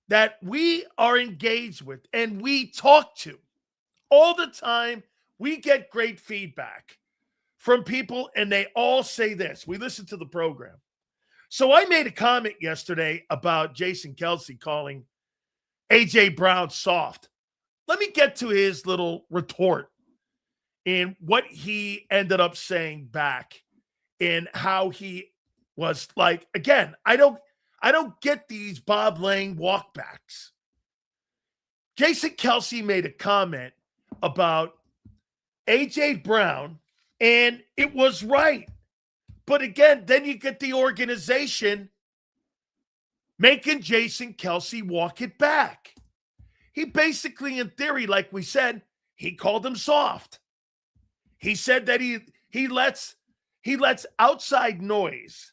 that we are engaged with and we talk to all the time, we get great feedback from people, and they all say this. We listen to the program. So I made a comment yesterday about Jason Kelce calling A.J. Brown soft. Let me get to his little retort and what he ended up saying back and how he was like, again, I don't get these Bob Lang walkbacks. Jason Kelce made a comment about A.J. Brown, and it was right. But again, then you get the organization making Jason Kelce walk it back. He basically, in theory, like we said, he called him soft. He said that he lets outside noise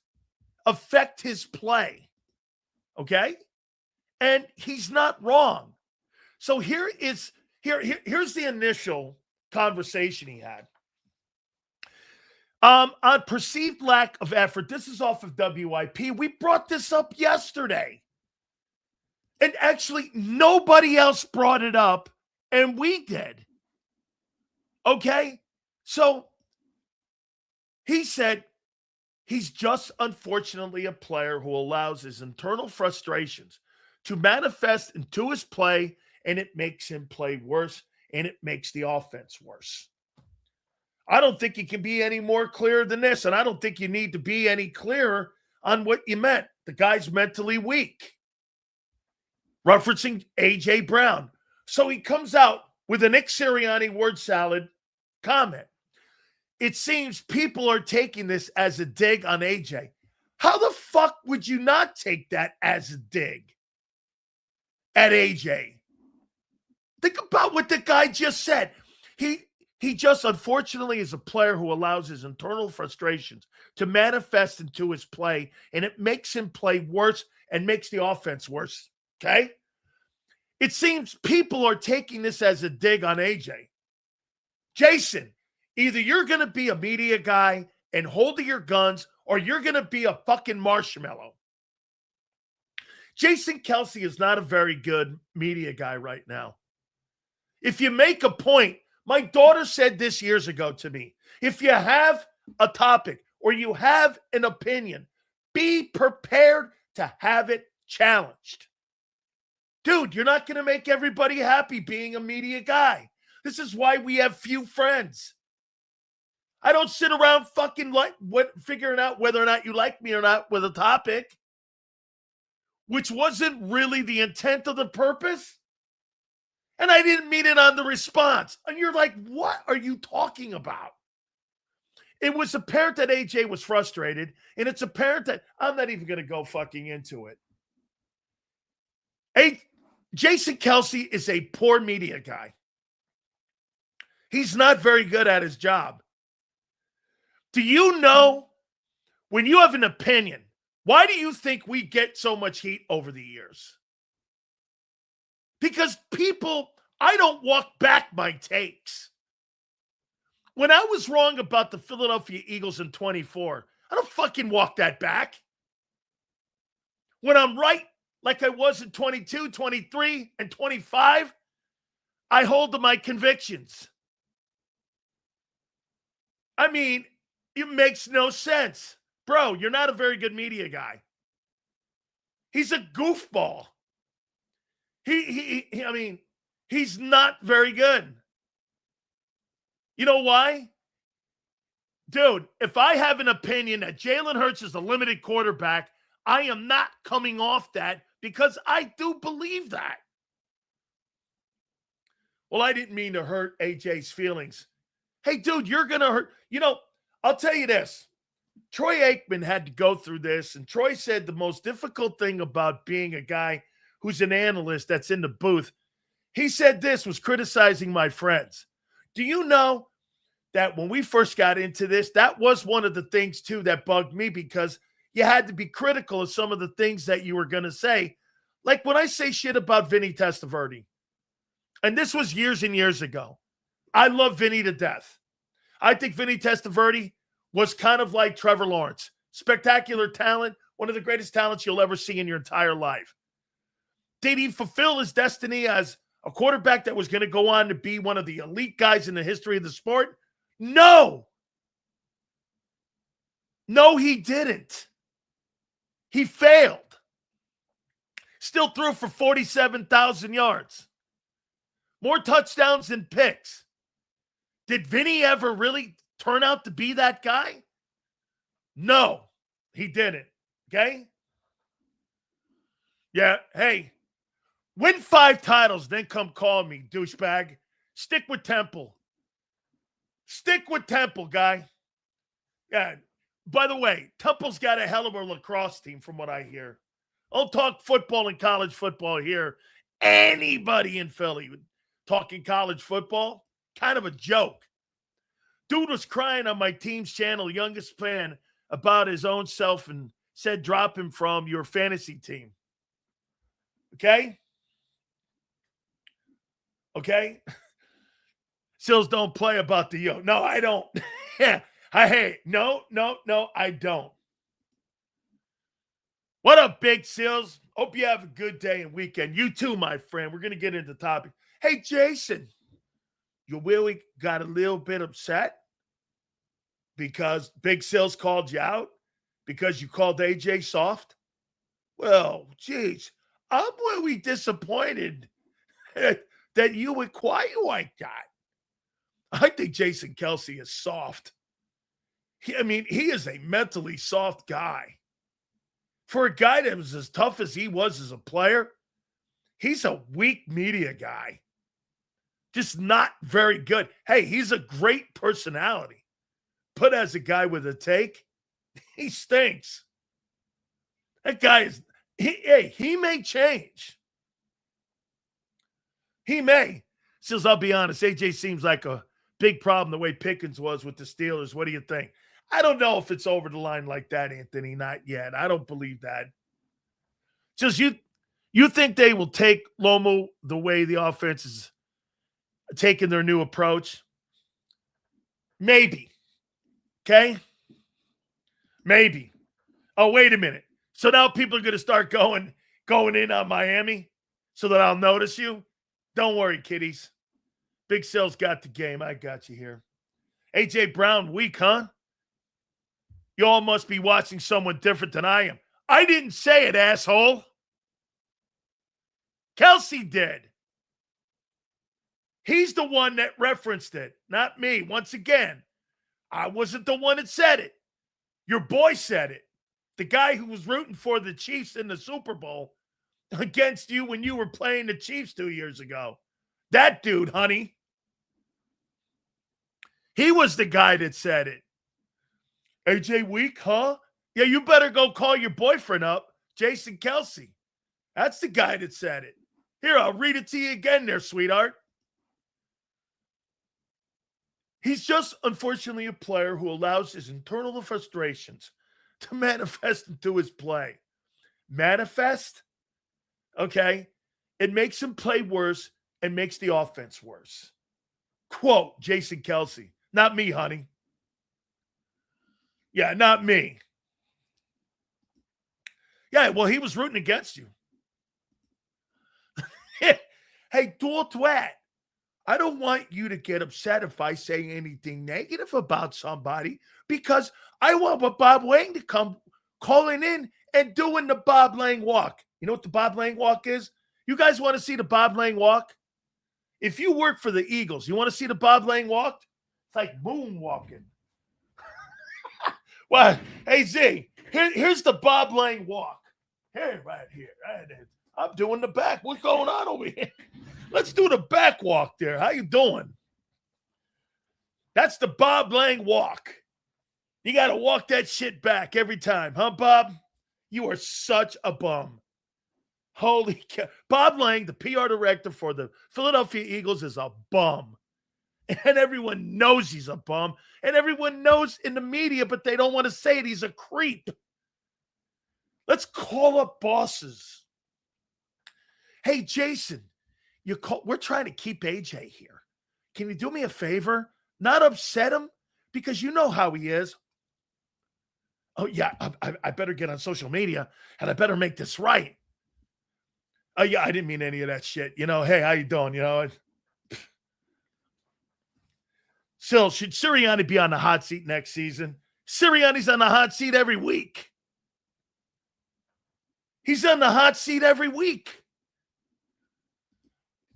affect his play. Okay? And he's not wrong. So here's the initial conversation he had. On perceived lack of effort, this is off of WIP. We brought this up yesterday. And actually, nobody else brought it up, and we did. Okay? So, he said he's just unfortunately a player who allows his internal frustrations to manifest into his play, and it makes him play worse, and it makes the offense worse. I don't think you can be any more clear than this, and I don't think you need to be any clearer on what you meant. The guy's mentally weak. Referencing A.J. Brown. So he comes out with a Nick Sirianni word salad comment. It seems people are taking this as a dig on A.J. How the fuck would you not take that as a dig at A.J.? Think about what the guy just said. He just, unfortunately, is a player who allows his internal frustrations to manifest into his play, and it makes him play worse and makes the offense worse, okay? It seems people are taking this as a dig on AJ. Jason, either you're going to be a media guy and hold to your guns, or you're going to be a fucking marshmallow. Jason Kelce is not a very good media guy right now. If you make a point, my daughter said this years ago to me, if you have a topic or you have an opinion, be prepared to have it challenged. Dude, you're not going to make everybody happy being a media guy. This is why we have few friends. I don't sit around fucking figuring out whether or not you like me or not with a topic, which wasn't really the intent of the purpose. And I didn't mean it on the response. And you're like, what are you talking about? It was apparent that AJ was frustrated, and it's apparent that I'm not even going to go fucking into it. Jason Kelce is a poor media guy. He's not very good at his job. Do you know, when you have an opinion, why do you think we get so much heat over the years? Because I don't walk back my takes. When I was wrong about the Philadelphia Eagles in 24, I don't fucking walk that back. When I'm right, like I was in 22, 23, and 25, I hold to my convictions. I mean, it makes no sense. Bro, you're not a very good media guy. He's a goofball. He's not very good. You know why? Dude, if I have an opinion that Jalen Hurts is a limited quarterback, I am not coming off that because I do believe that. Well, I didn't mean to hurt AJ's feelings. Hey, dude, you're going to hurt. You know, I'll tell you this. Troy Aikman had to go through this, and Troy said the most difficult thing about being a guy who's an analyst that's in the booth, he said this was criticizing my friends. Do you know that when we first got into this, that was one of the things, too, that bugged me because you had to be critical of some of the things that you were going to say. Like when I say shit about Vinny Testaverde, and this was years and years ago. I love Vinny to death. I think Vinny Testaverde was kind of like Trevor Lawrence. Spectacular talent, one of the greatest talents you'll ever see in your entire life. Did he fulfill his destiny as a quarterback that was going to go on to be one of the elite guys in the history of the sport? No. No, he didn't. He failed. Still threw for 47,000 yards. More touchdowns than picks. Did Vinny ever really turn out to be that guy? No, he didn't. Okay? Yeah, hey, win 5 titles, then come call me, douchebag. Stick with Temple. Stick with Temple, guy. Yeah. By the way, Temple's got a hell of a lacrosse team from what I hear. I'll talk football and college football here. Anybody in Philly talking college football, kind of a joke. Dude was crying on my team's channel, youngest fan, about his own self and said drop him from your fantasy team. Okay? Okay? Sills don't play about the yo. No, I don't. Yeah. No, I don't. What up, Big Sills? Hope you have a good day and weekend. You too, my friend. We're going to get into the topic. Hey, Jason, you really got a little bit upset because Big Sills called you out because you called AJ soft? Well, geez, I'm really disappointed that you would quiet like that. I think Jason Kelce is soft. He is a mentally soft guy. For a guy that was as tough as he was as a player, he's a weak media guy. Just not very good. Hey, he's a great personality. But as a guy with a take, he stinks. That guy is, he may change. He may. Says, I'll be honest, AJ seems like a big problem the way Pickens was with the Steelers. What do you think? I don't know if it's over the line like that, Anthony. Not yet. I don't believe that. Just you think they will take Lomo the way the offense is taking their new approach? Maybe. Okay? Maybe. Oh, wait a minute. So now people are going to start going in on Miami so that I'll notice you? Don't worry, kiddies. Big Cell's got the game. I got you here. A.J. Brown weak, huh? You all must be watching someone different than I am. I didn't say it, asshole. Kelce did. He's the one that referenced it, not me. Once again, I wasn't the one that said it. Your boy said it. The guy who was rooting for the Chiefs in the Super Bowl against you when you were playing the Chiefs 2 years ago. That dude, honey. He was the guy that said it. AJ weak, huh? Yeah, you better go call your boyfriend up, Jason Kelce. That's the guy that said it. Here, I'll read it to you again there, sweetheart. He's just, unfortunately, a player who allows his internal frustrations to manifest into his play. Manifest? Okay. It makes him play worse and makes the offense worse. Quote, Jason Kelce. Not me, honey. Yeah, not me. Yeah, well, he was rooting against you. Hey, Dortwat, I don't want you to get upset if I say anything negative about somebody because I want Bob Lang to come calling in and doing the Bob Lang walk. You know what the Bob Lang walk is? You guys want to see the Bob Lang walk? If you work for the Eagles, you want to see the Bob Lang walk? It's like moonwalking. Well, hey, Z, here's the Bob Lang walk. Here, right here. I'm doing the back. What's going on over here? Let's do the back walk there. How you doing? That's the Bob Lang walk. You got to walk that shit back every time. Huh, Bob? You are such a bum. Holy cow. Bob Lang, the PR director for the Philadelphia Eagles, is a bum. And everyone knows he's a bum. And everyone knows in the media, but they don't want to say it. He's a creep. Let's call up bosses. Hey, Jason, we're trying to keep AJ here. Can you do me a favor? Not upset him? Because you know how he is. Oh, yeah, I better get on social media, and I better make this right. Yeah, I didn't mean any of that shit. Hey, how you doing? Still, should Sirianni be on the hot seat next season? Sirianni's on the hot seat every week. He's on the hot seat every week.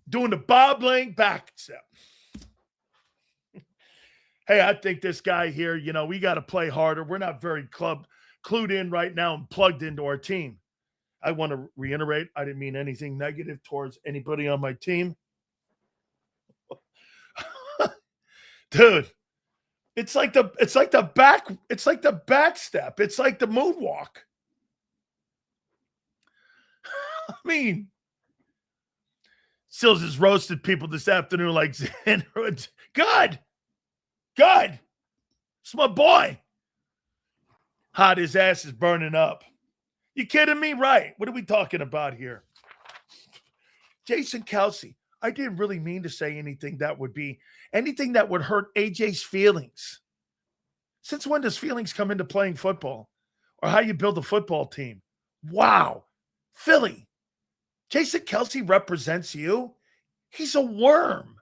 Doing the Bob Lang back step. Hey, I think this guy here, we got to play harder. We're not very clued in right now and plugged into our team. I want to reiterate, I didn't mean anything negative towards anybody on my team. Dude, it's like the back step. It's like the moonwalk. I mean, Sills has roasted people this afternoon like God. It's my boy. Hot, his ass is burning up. You kidding me? Right. What are we talking about here? Jason Kelce. I didn't really mean to say anything that would hurt AJ's feelings. Since when does feelings come into playing football or how you build a football team? Wow. Philly. Jason Kelce represents you. He's a worm.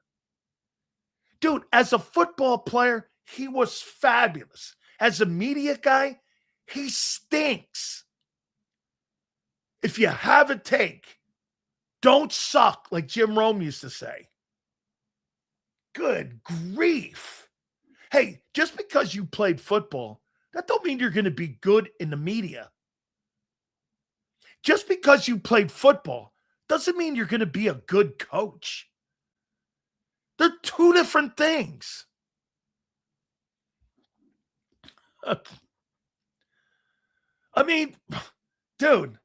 Dude, as a football player, he was fabulous. As a media guy, he stinks. If you have a take, don't suck, like Jim Rome used to say. Good grief. Hey, just because you played football, that don't mean you're going to be good in the media. Just because you played football doesn't mean you're going to be a good coach. They're two different things. I mean, dude,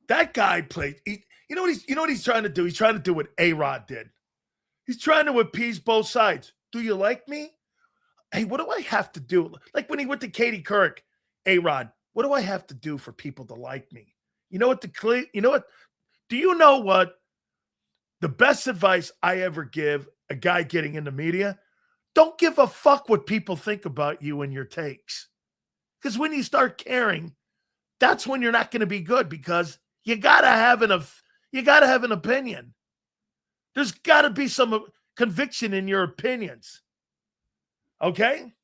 that guy played. You know what he's trying to do? He's trying to do what A-Rod did. He's trying to appease both sides. Do you like me? Hey, what do I have to do? Like when he went to Katie Couric, A-Rod, what do I have to do for people to like me? Do you know what the best advice I ever give a guy getting into media? Don't give a fuck what people think about you and your takes. Because when you start caring, that's when you're not going to be good, because you got to have an opinion. There's got to be some conviction in your opinions. Okay?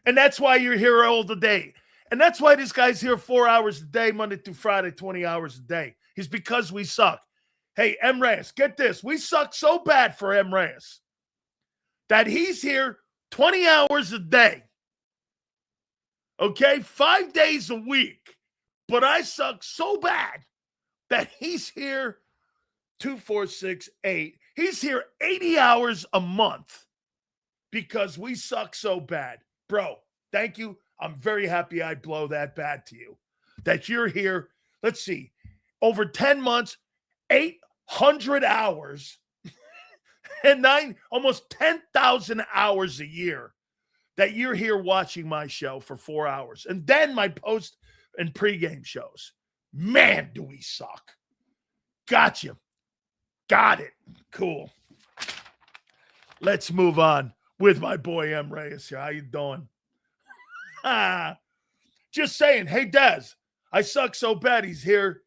And that's why you're here all the day. And that's why this guy's here 4 hours a day, Monday through Friday, 20 hours a day. It's because we suck. Hey, M. Reyes, get this. We suck so bad for M. Reyes that he's here 20 hours a day. Okay? 5 days a week. But I suck so bad that he's here 2, 4, 6, 8. He's here 80 hours a month because we suck so bad. Bro, thank you. I'm very happy I blow that bad to you. That you're here, let's see, over 10 months, 800 hours, and almost 10,000 hours a year that you're here watching my show for 4 hours. And then my post and pregame shows. Man, do we suck. Gotcha. Got it. Cool. Let's move on with my boy M. Reyes here. How you doing? Just saying. Hey, Des, I suck so bad he's here.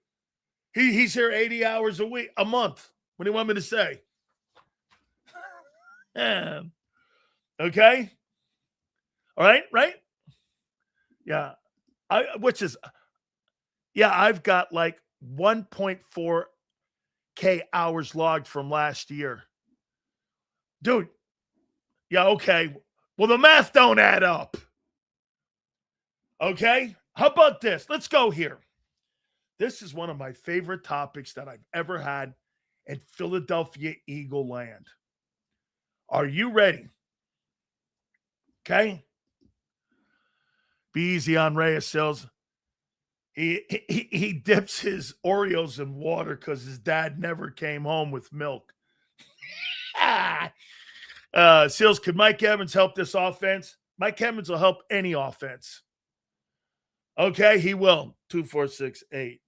He's here 80 hours a month. What do you want me to say? Okay? All right? Right? Yeah. I've got like 1.4K hours logged from last year. Dude. Yeah, okay. Well, the math don't add up. Okay? How about this? Let's go here. This is one of my favorite topics that I've ever had in Philadelphia Eagle land. Are you ready? Okay? Be easy on Reyes Sills. He dips his Oreos in water because his dad never came home with milk. Sills, could Mike Evans help this offense? Mike Evans will help any offense. Okay, he will. 2, 4, 6, 8.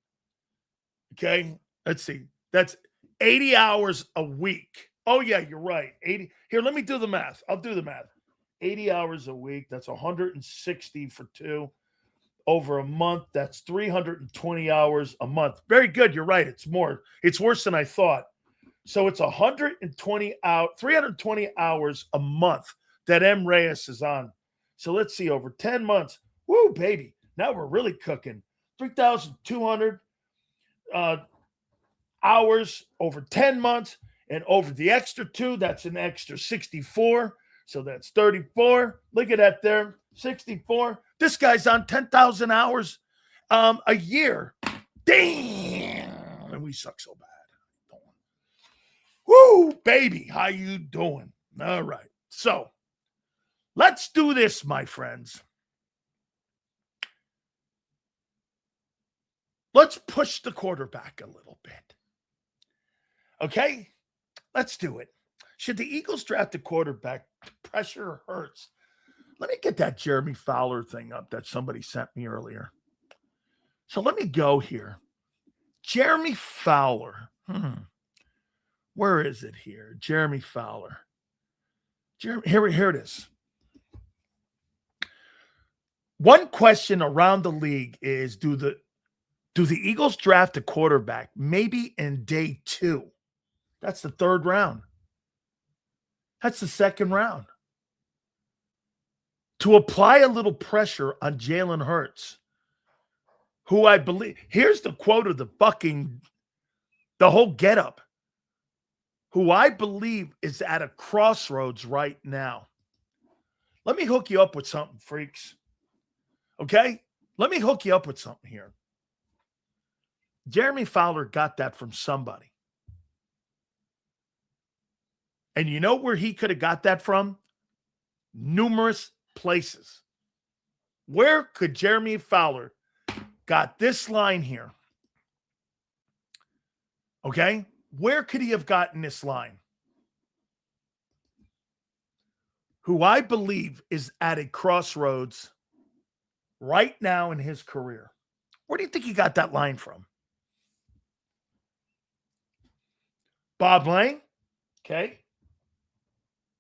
Okay, let's see. That's 80 hours a week. Oh, yeah, you're right. 80. Here, let me do the math. I'll do the math. 80 hours a week. That's 160 for 2. over a month. That's 320 hours a month. Very good. You're right. It's more. It's worse than I thought. So it's 320 hours a month that M. Reyes is on. So let's see, over 10 months. Woo, baby. Now we're really cooking. 3,200 hours over 10 months. And over the extra 2, that's an extra 64. So that's 34. Look at that there. 64. This guy's on 10,000 hours a year. Damn. And we suck so bad. Woo, baby. How you doing? All right. So let's do this, my friends. Let's push the quarterback a little bit. Okay? Let's do it. Should the Eagles draft a quarterback? Pressure Hurts. Let me get that Jeremy Fowler thing up that somebody sent me earlier. So let me go here. Jeremy Fowler. Where is it here? Jeremy Fowler. Here it is. One question around the league is, do the Eagles draft a quarterback maybe in day 2? That's the 3rd round. That's the 2nd round. To apply a little pressure on Jalen Hurts, who I believe, here's the quote of the whole getup, who I believe is at a crossroads right now. Let me hook you up with something, freaks. Okay? Let me hook you up with something here. Jeremy Fowler got that from somebody. And you know where he could have got that from? Numerous places. Where could Jeremy Fowler got this line here? Okay? Where could he have gotten this line? Who I believe is at a crossroads right now in his career. Where do you think he got that line from? Bob Lang? Okay.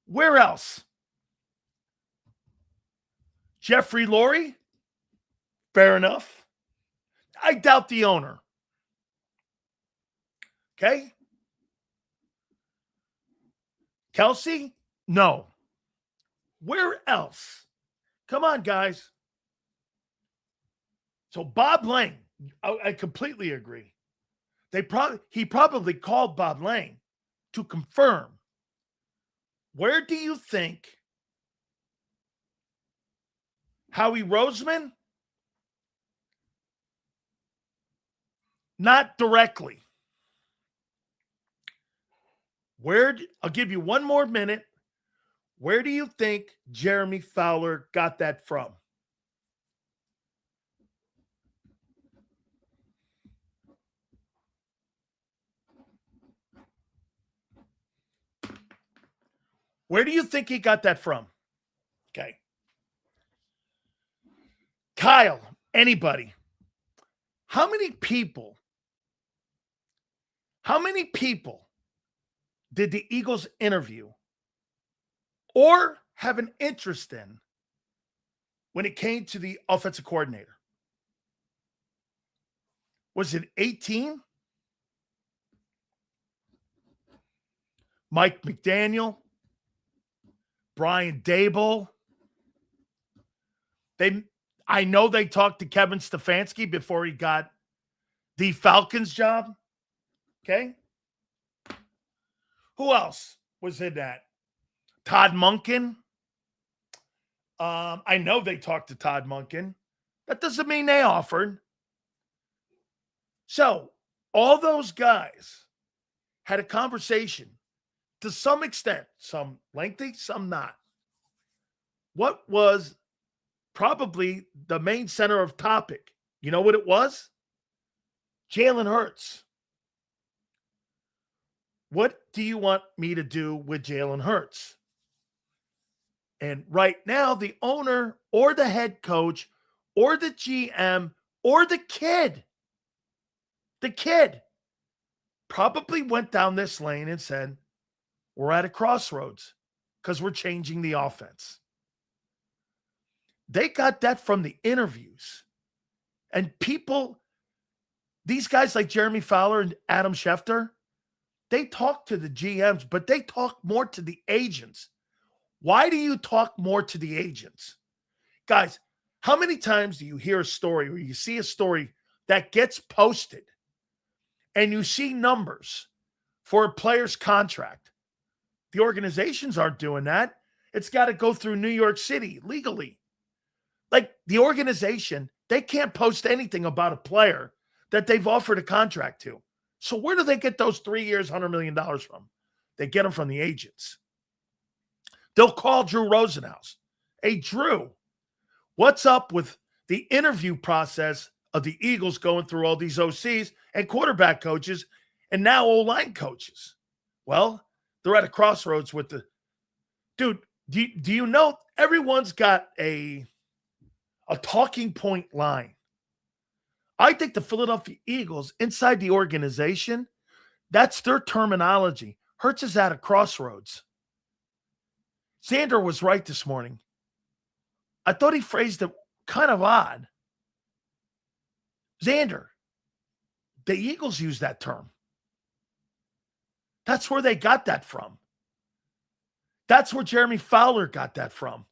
Where else? Jeffrey Lurie? Fair enough. I doubt the owner. Okay. Kelce? No. Where else? Come on, guys. So Bob Lang, I completely agree. He probably called Bob Lang to confirm. Where do you think Howie Roseman? Not directly. I'll give you one more minute. Where do you think Jeremy Fowler got that from? Where do you think he got that from? Okay. Kyle, anybody? How many people did the Eagles interview or have an interest in when it came to the offensive coordinator? Was it 18? Mike McDaniel? Brian Dable? I know they talked to Kevin Stefanski before he got the Falcons job. Okay. Who else was in that? Todd Monken. I know they talked to Todd Monken. That doesn't mean they offered. So all those guys had a conversation to some extent, some lengthy, some not. What was probably the main center of topic? You know what it was? Jalen Hurts. What do you want me to do with Jalen Hurts? And right now, the owner or the head coach or the GM or the kid probably went down this lane and said, we're at a crossroads because we're changing the offense. They got that from the interviews And people, these guys like Jeremy Fowler and Adam Schefter, they talk to the GMs, but they talk more to the agents. Why do you talk more to the agents? Guys, how many times do you hear a story or you see a story that gets posted and you see numbers for a player's contract? The organizations aren't doing that. It's got to go through New York City legally. Like the organization, they can't post anything about a player that they've offered a contract to. So where do they get those 3 years, $100 million from? They get them from the agents. They'll call Drew Rosenhaus. Hey, Drew, what's up with the interview process of the Eagles going through all these OCs and quarterback coaches and now O-line coaches? Well, they're at a crossroads with the – dude, do you know everyone's got a talking point line? I think the Philadelphia Eagles, inside the organization, that's their terminology. Hurts is at a crossroads. Xander was right this morning. I thought he phrased it kind of odd. Xander, the Eagles use that term. That's where they got that from. That's where Jeremy Fowler got that from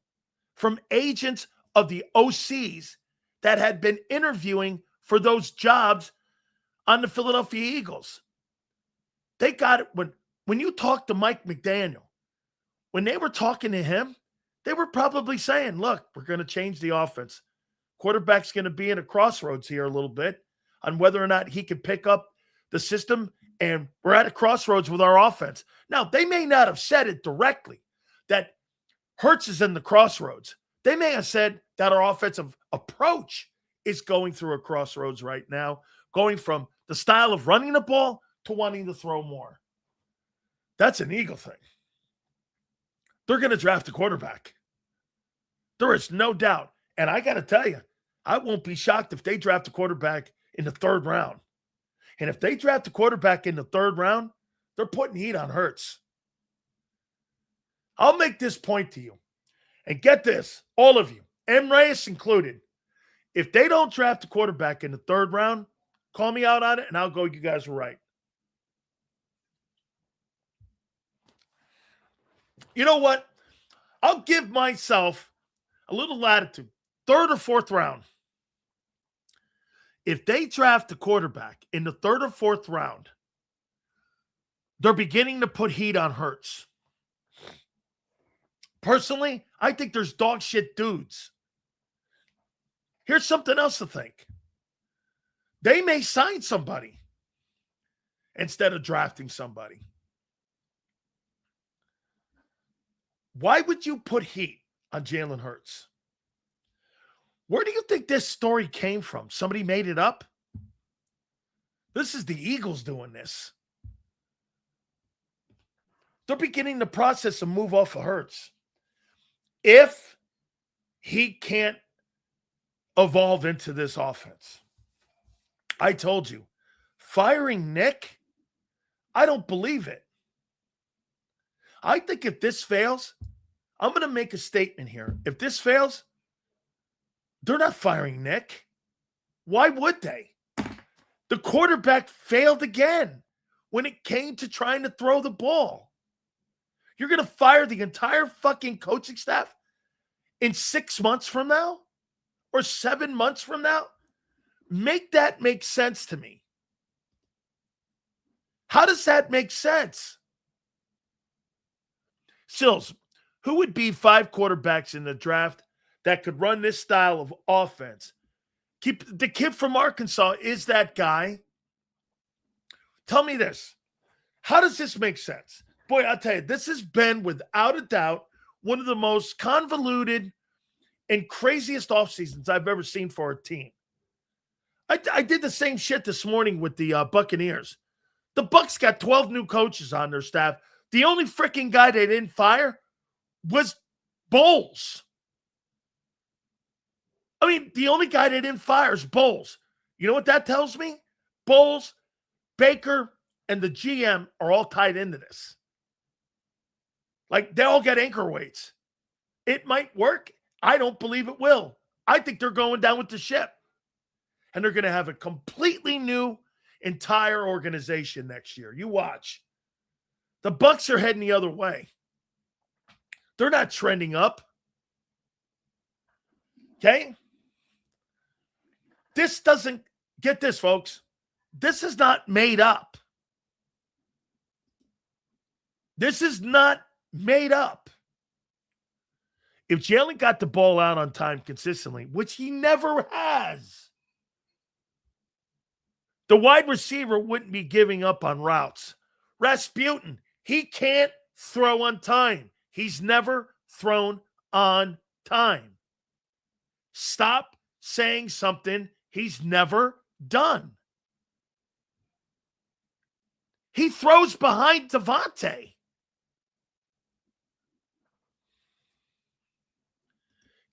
agents of the OCs that had been interviewing for those jobs on the Philadelphia Eagles. They got it when you talk to Mike McDaniel, when they were talking to him, they were probably saying, look, we're going to change the offense. Quarterback's going to be in a crossroads here a little bit on whether or not he can pick up the system, and we're at a crossroads with our offense. Now, they may not have said it directly that Hurts is in the crossroads. They may have said that our offensive approach is going through a crossroads right now, going from the style of running the ball to wanting to throw more. That's an Eagle thing. They're going to draft a quarterback. There is no doubt. And I got to tell you, I won't be shocked if they draft a quarterback in the third round. And if they draft a quarterback in the third round, they're putting heat on Hurts. I'll make this point to you. And get this, all of you, M. Reyes included. If they don't draft a quarterback in the third round, call me out on it, and I'll go, you guys were right. You know what? I'll give myself a little latitude. Third or fourth round. If they draft a quarterback in the third or fourth round, they're beginning to put heat on Hurts. Personally, I think there's dog shit dudes. Here's something else to think. They may sign somebody instead of drafting somebody. Why would you put heat on Jalen Hurts? Where do you think this story came from? Somebody made it up? This is the Eagles doing this. They're beginning the process of move off of Hurts. If he can't evolve into this offense, I told you, firing Nick, I don't believe it. I think if this fails, I'm going to make a statement here. If this fails, they're not firing Nick. Why would they? The quarterback failed again when it came to trying to throw the ball. You're going to fire the entire fucking coaching staff in 6 months from now or 7 months from now? Make that make sense to me. How does that make sense? Sills, who would be 5 quarterbacks in the draft that could run this style of offense? The kid from Arkansas is that guy. Tell me this. How does this make sense? Boy, I'll tell you, this has been, without a doubt, one of the most convoluted and craziest off seasons I've ever seen for a team. I did the same shit this morning with the Buccaneers. The Bucs got 12 new coaches on their staff. The only freaking guy they didn't fire was Bowles. I mean, the only guy they didn't fire is Bowles. You know what that tells me? Bowles, Baker, and the GM are all tied into this. Like, they all get anchor weights. It might work. I don't believe it will. I think they're going down with the ship. and they're going to have a completely new entire organization next year. You watch. The Bucs are heading the other way. They're not trending up. Okay? This doesn't, get this, folks. This is not made up. This is not made up. If Jalen got the ball out on time consistently, which he never has, the wide receiver wouldn't be giving up on routes. Rasputin, he can't throw on time. He's never thrown on time. Stop saying something he's never done. He throws behind Devontae.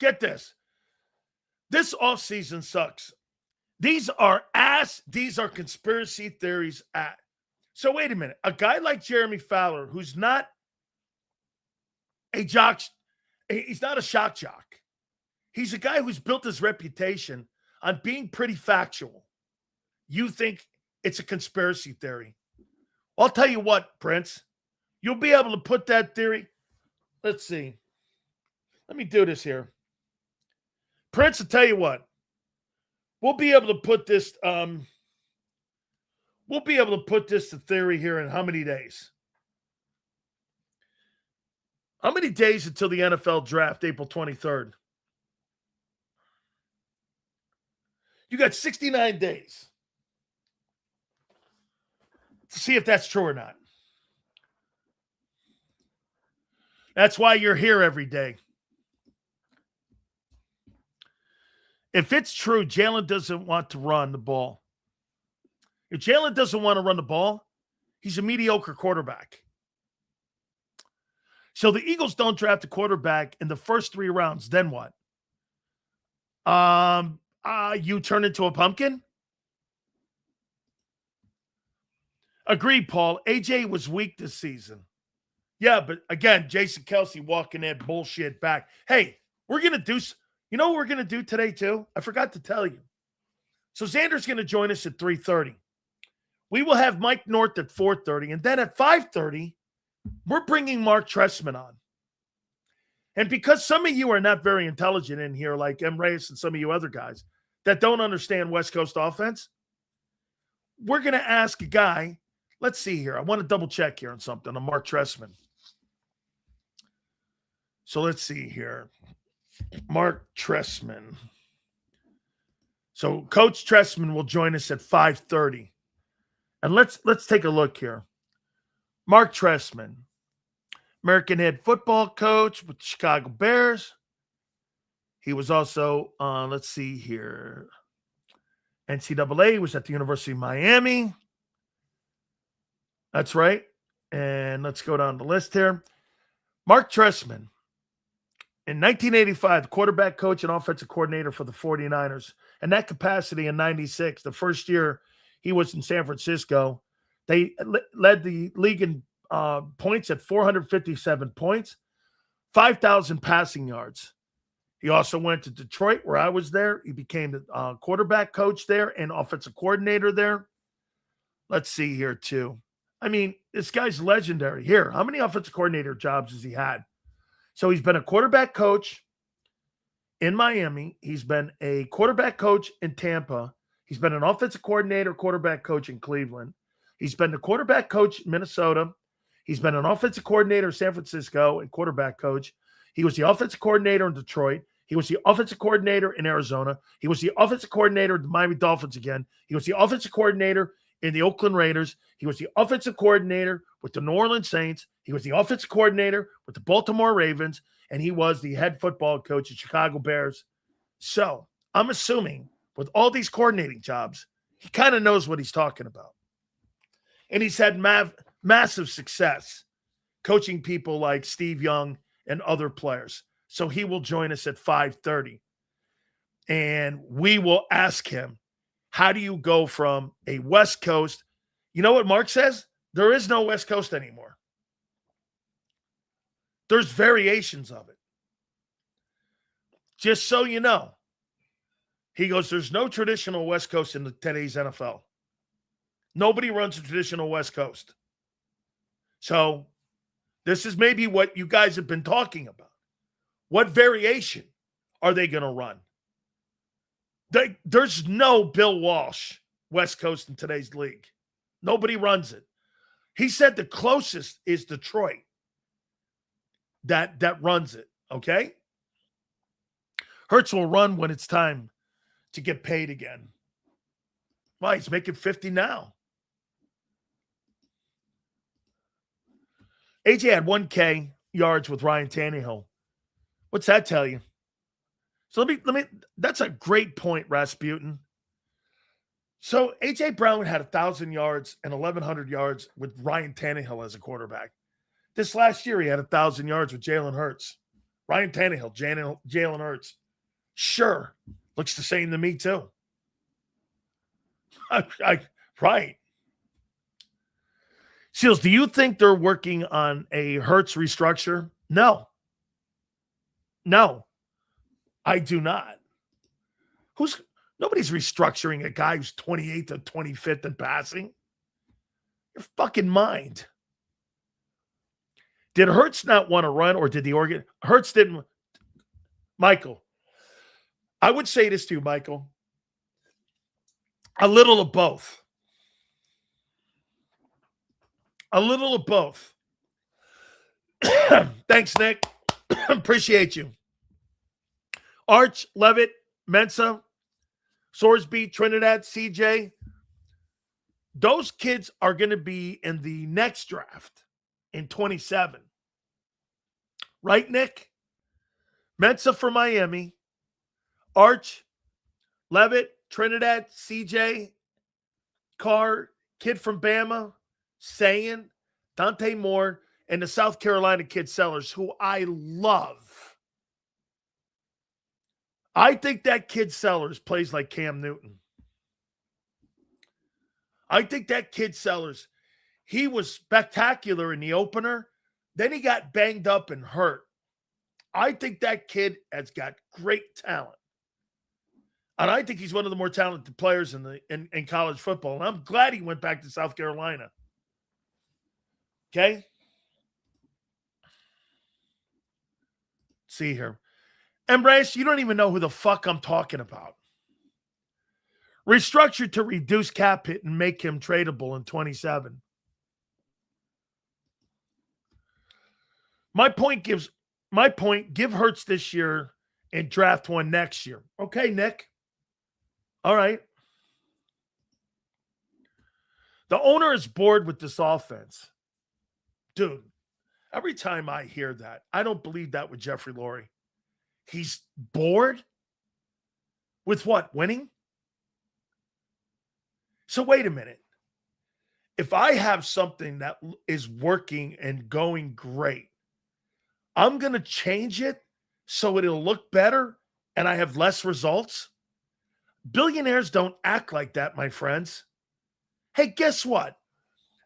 Get this. This offseason sucks. These are conspiracy theories. So wait a minute. A guy like Jeremy Fowler, who's not a jock, he's not a shock jock. He's a guy who's built his reputation on being pretty factual. You think it's a conspiracy theory. I'll tell you what, Prince. You'll be able to put that theory. Let's see. Let me do this here. Prince, I'll tell you what. We'll be able to put this to theory here in how many days? How many days until the NFL draft, April 23rd? You got 69 days to see if that's true or not. That's why you're here every day. If it's true, Jalen doesn't want to run the ball. If Jalen doesn't want to run the ball, he's a mediocre quarterback. So the Eagles don't draft a quarterback in the first 3 rounds. Then what? You turn into a pumpkin? Agreed, Paul. AJ was weak this season. Yeah, but again, Jason Kelce walking that bullshit back. Hey, we're going to do, you know what we're going to do today too? I forgot to tell you. So Xander's going to join us at 3:30. We will have Mike North at 4:30. And then at 5:30, we're bringing Mark Trestman on. And because some of you are not very intelligent in here, like M. Reyes and some of you other guys that don't understand West Coast offense, we're going to ask a guy. Let's see here. I want to double check here on something on Mark Trestman. So let's see here. Mark Trestman. So Coach Trestman will join us at 5:30. And let's take a look here. Mark Trestman, American head football coach with the Chicago Bears. He was also, let's see here, NCAA, was at the University of Miami. That's right. And let's go down the list here. Mark Trestman, in 1985, the quarterback coach and offensive coordinator for the 49ers. And that capacity in 96, the first year he was in San Francisco, they led the league in points at 457 points, 5,000 passing yards. He also went to Detroit, where I was there. He became the quarterback coach there and offensive coordinator there. Let's see here, too. I mean, this guy's legendary. Here, how many offensive coordinator jobs has he had? So he's been a quarterback coach in Miami. He's been a quarterback coach in Tampa. He's been an offensive coordinator, quarterback coach in Cleveland. He's been the quarterback coach in Minnesota. He's been an offensive coordinator in San Francisco and quarterback coach. He was the offensive coordinator in Detroit. He was the offensive coordinator in Arizona. He was the offensive coordinator of the Miami Dolphins again. He was the offensive coordinator in the Oakland Raiders. He was the offensive coordinator with the New Orleans Saints. He was the offensive coordinator with the Baltimore Ravens. And he was the head football coach at Chicago Bears. So I'm assuming with all these coordinating jobs, he kind of knows what he's talking about. And he's had massive success coaching people like Steve Young and other players. So he will join us at 5:30. And we will ask him, how do you go from a West Coast? You know what Mark says? There is no West Coast anymore. There's variations of it. Just so you know. He goes, there's no traditional West Coast in today's NFL. Nobody runs a traditional West Coast. So this is maybe what you guys have been talking about. What variation are they going to run? There's no Bill Walsh West Coast in today's league. Nobody runs it. He said the closest is Detroit that runs it, okay? Hurts will run when it's time to get paid again. Why? He's making 50 now. AJ had 1K yards with Ryan Tannehill. What's that tell you? So let me. That's a great point, Rasputin. So AJ Brown had 1,000 yards and 1,100 yards with Ryan Tannehill as a quarterback. This last year, he had 1,000 yards with Jalen Hurts. Ryan Tannehill, Jalen Hurts. Sure, looks the same to me too. Right. Seals, do you think they're working on a Hurts restructure? No, I do not. Nobody's restructuring a guy who's 28th or 25th in passing. Your fucking mind. Did Hurts not want to run, or did the Hurts didn't? Michael, I would say this to you, Michael. A little of both. A little of both. Thanks, Nick. Appreciate you. Arch, Levitt, Mensa, Sorsby, Trinidad, CJ. Those kids are going to be in the next draft in 27. Right, Nick? Mensa for Miami. Arch, Levitt, Trinidad, CJ, Carr, kid from Bama, Sayin, Dante Moore, and the South Carolina kid Sellers, who I love. I think that kid Sellers plays like Cam Newton. I think that kid Sellers, he was spectacular in the opener. Then he got banged up and hurt. I think that kid has got great talent. And I think he's one of the more talented players in college football. And I'm glad he went back to South Carolina. Okay? See here. Embrace, you don't even know who the fuck I'm talking about. Restructured to reduce cap hit and make him tradable in 27. My point, give Hurts this year and draft one next year. Okay, Nick. All right. The owner is bored with this offense. Dude, every time I hear that, I don't believe that with Jeffrey Lurie. He's bored? With what? Winning? So wait a minute. If I have something that is working and going great, I'm going to change it so it'll look better and I have less results? Billionaires don't act like that, my friends. Hey, guess what?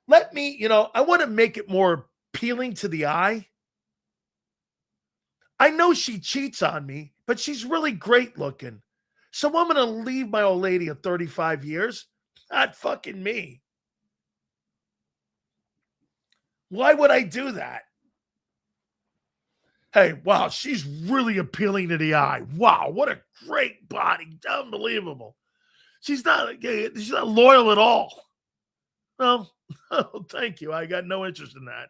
Let me, I want to make it more appealing to the eye. I know she cheats on me, but she's really great looking. So I'm going to leave my old lady of 35 years. Not fucking me. Why would I do that? Hey, wow, she's really appealing to the eye. Wow, what a great body. Unbelievable. She's not loyal at all. Well, thank you. I got no interest in that.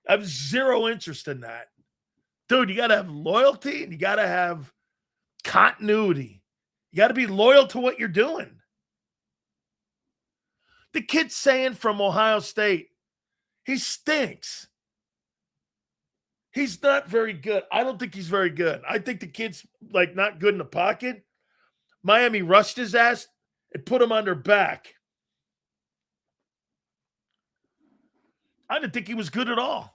I have zero interest in that. Dude, you got to have loyalty and you got to have continuity. You got to be loyal to what you're doing. The kid saying from Ohio State, he stinks. He's not very good. I don't think he's very good. I think the kid's not good in the pocket. Miami rushed his ass and put him on their back. I didn't think he was good at all.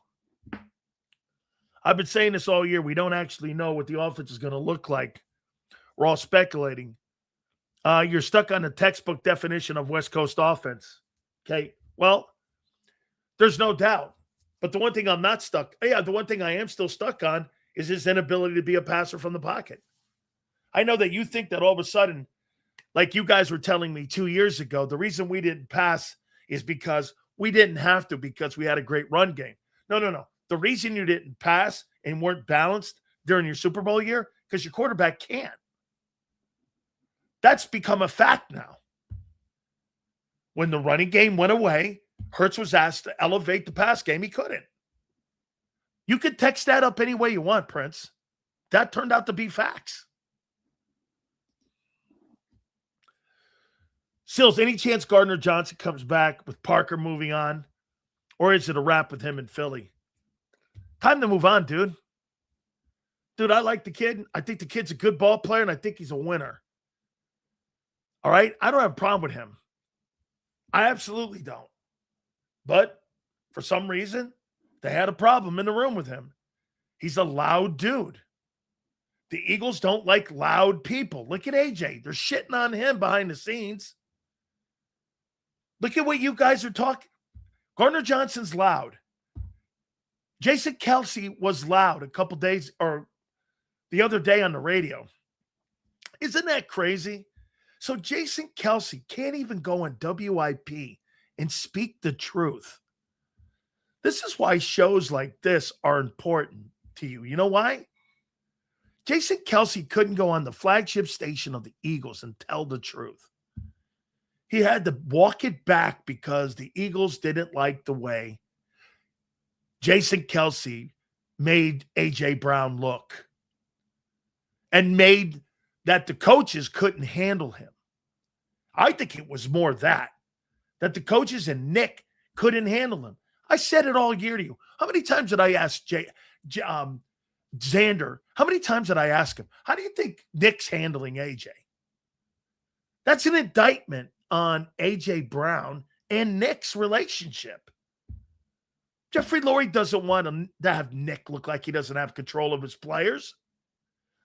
I've been saying this all year. We don't actually know what the offense is going to look like. We're all speculating. You're stuck on the textbook definition of West Coast offense. Okay, well, there's no doubt. But the one thing I'm not stuck, the one thing I am still stuck on is his inability to be a passer from the pocket. I know that you think that all of a sudden, like you guys were telling me 2 years ago, the reason we didn't pass is because we didn't have to because we had a great run game. No. The reason you didn't pass and weren't balanced during your Super Bowl year, because your quarterback can't. That's become a fact now. When the running game went away, Hurts was asked to elevate the pass game. He couldn't. You could text that up any way you want, Prince. That turned out to be facts. Sills, any chance Gardner Johnson comes back with Parker moving on? Or is it a wrap with him in Philly? Time to move on, dude. Dude, I like the kid. I think the kid's a good ball player, and I think he's a winner. All right? I don't have a problem with him. I absolutely don't. But for some reason, they had a problem in the room with him. He's a loud dude. The Eagles don't like loud people. Look at AJ. They're shitting on him behind the scenes. Look at what you guys are talking. Gardner Johnson's loud. Jason Kelce was loud a couple days or the other day on the radio. Isn't that crazy? So Jason Kelce can't even go on WIP and speak the truth. This is why shows like this are important to you. You know why? Jason Kelce couldn't go on the flagship station of the Eagles and tell the truth. He had to walk it back because the Eagles didn't like the way Jason Kelce made A.J. Brown look and made that the coaches couldn't handle him. I think it was more that the coaches and Nick couldn't handle him. I said it all year to you. How many times did I ask Xander? How many times did I ask him, how do you think Nick's handling AJ? That's an indictment on AJ Brown and Nick's relationship. Jeffrey Lurie doesn't want to have Nick look like he doesn't have control of his players.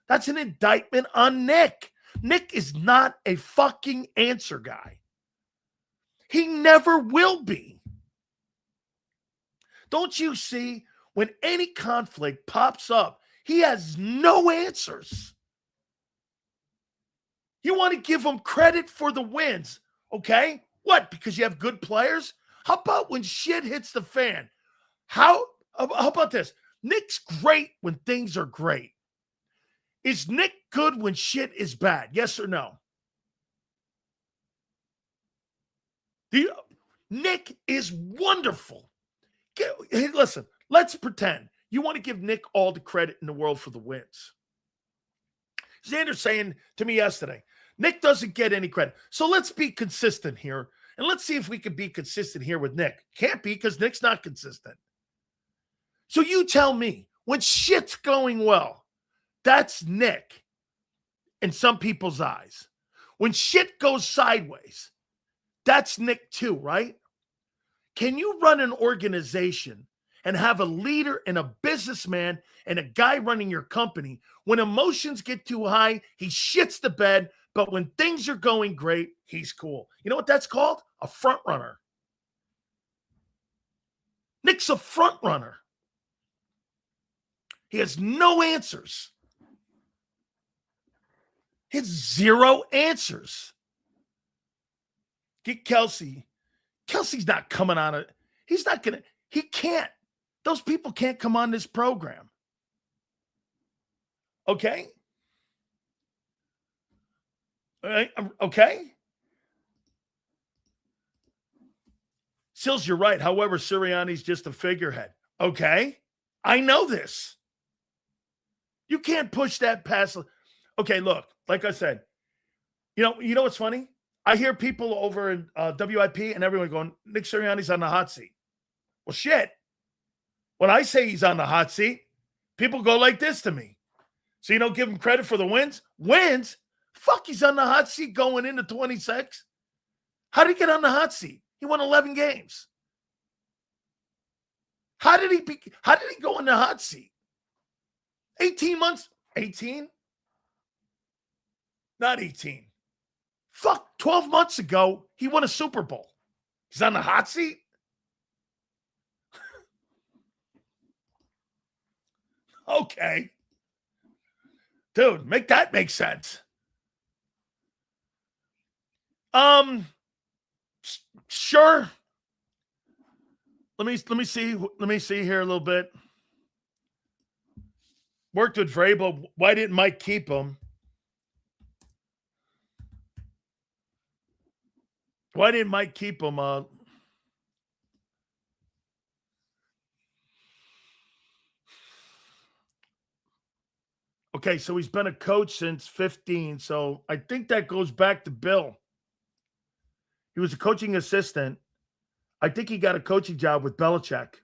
That's an indictment on Nick. Nick is not a fucking answer guy. He never will be. Don't you see, when any conflict pops up, he has no answers. You want to give him credit for the wins, okay? What, because you have good players? How about when shit hits the fan? How about this? Nick's great when things are great. Is Nick good when shit is bad? Yes or no? Nick is wonderful. Hey, listen, let's pretend you want to give Nick all the credit in the world for the wins. Xander's saying to me yesterday, Nick doesn't get any credit. So let's be consistent here. And let's see if we can be consistent here with Nick. Can't be because Nick's not consistent. So you tell me, when shit's going well, that's Nick in some people's eyes. When shit goes sideways, that's Nick too, right? Can you run an organization and have a leader and a businessman and a guy running your company, when emotions get too high, he shits the bed, but when things are going great, he's cool? You know what that's called? A front runner. Nick's a front runner. He has no answers. He has zero answers. Get Kelce. Kelce's not coming on it. He's not going to. He can't. Those people can't come on this program. Okay? All right. Okay? Sills, you're right. However, Sirianni's just a figurehead. Okay? I know this. You can't push that past. Okay, look, like I said, you know what's funny? I hear people over in WIP and everyone going, Nick Sirianni's on the hot seat. Well, shit. When I say he's on the hot seat, people go like this to me. So you don't give him credit for the wins? Wins? Fuck, he's on the hot seat going into 26. How did he get on the hot seat? He won 11 games. How did he go in the hot seat? 18 months? 18? Not 18. Fuck, 12 months ago, he won a Super Bowl. He's on the hot seat? Okay. Dude, make that make sense. Sure. Let me see here a little bit. Worked with Vrabel. Why didn't Mike keep him? Why didn't Mike keep him? Okay, so he's been a coach since 15. So I think that goes back to Bill. He was a coaching assistant. I think he got a coaching job with Belichick.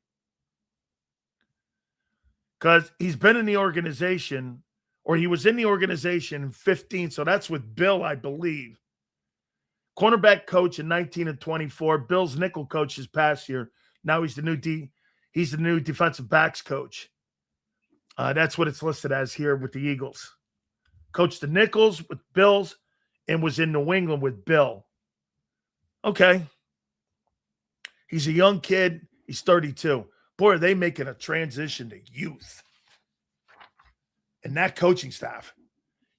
Because he's been in the organization, or he was in the organization in 15. So that's with Bill, I believe. Cornerback coach in 19 and 24. Bill's nickel coach this past year. Now he's the new defensive backs coach. That's what it's listed as here with the Eagles. Coached the nickels with Bills and was in New England with Bill. Okay. He's a young kid. He's 32. Boy, are they making a transition to youth. And that coaching staff.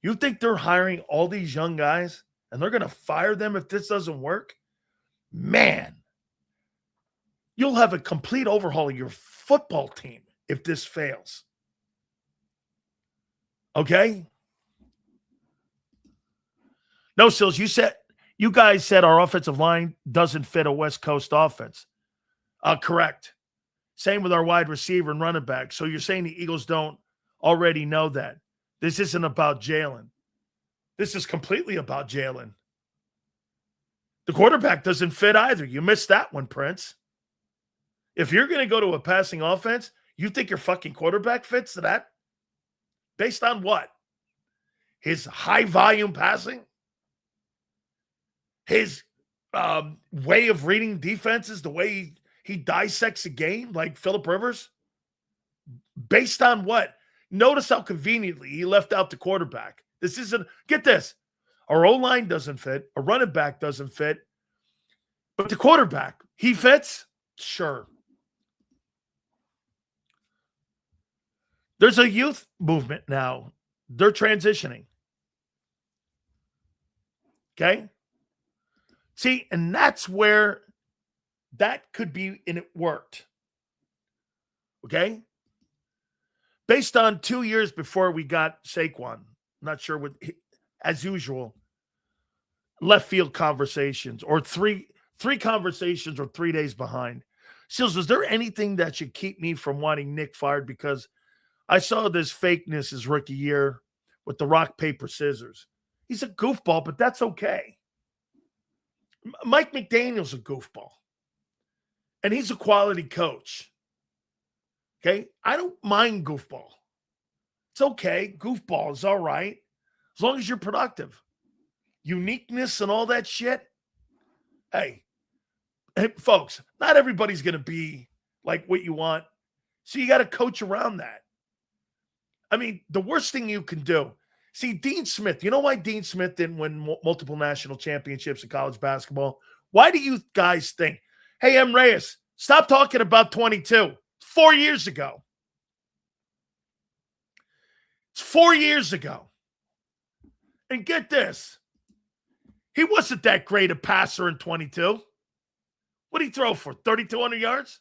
You think they're hiring all these young guys and they're going to fire them if this doesn't work? Man, you'll have a complete overhaul of your football team if this fails. Okay? No, Sills, you guys said our offensive line doesn't fit a West Coast offense. Correct. Same with our wide receiver and running back. So you're saying the Eagles don't already know that. This isn't about Jalen. This is completely about Jalen. The quarterback doesn't fit either. You missed that one, Prince. If you're going to go to a passing offense, you think your fucking quarterback fits to that? Based on what? His high volume passing? His way of reading defenses, the way he dissects a game like Phillip Rivers? Based on what? Notice how conveniently he left out the quarterback. This isn't, get this, our O-line doesn't fit, a running back doesn't fit, but the quarterback, he fits? Sure. There's a youth movement now. They're transitioning. Okay? See, and that's where that could be, and it worked. Okay? Based on 2 years before we got Saquon, not sure what, as usual, left field conversations, or three conversations or 3 days behind. Seals, is there anything that should keep me from wanting Nick fired? Because I saw this fakeness his rookie year with the rock, paper, scissors. He's a goofball, but that's okay. Mike McDaniel's a goofball. And he's a quality coach. Okay? I don't mind goofball. It's okay. Goofball is all right. As long as you're productive. Uniqueness and all that shit. Hey, folks, not everybody's going to be like what you want. So you got to coach around that. I mean, the worst thing you can do. See, Dean Smith, you know why Dean Smith didn't win multiple national championships in college basketball? Why do you guys think, hey, M. Reyes, stop talking about 22. 4 years ago. It's 4 years ago. And get this. He wasn't that great a passer in 22. What did he throw for? 3,200 yards?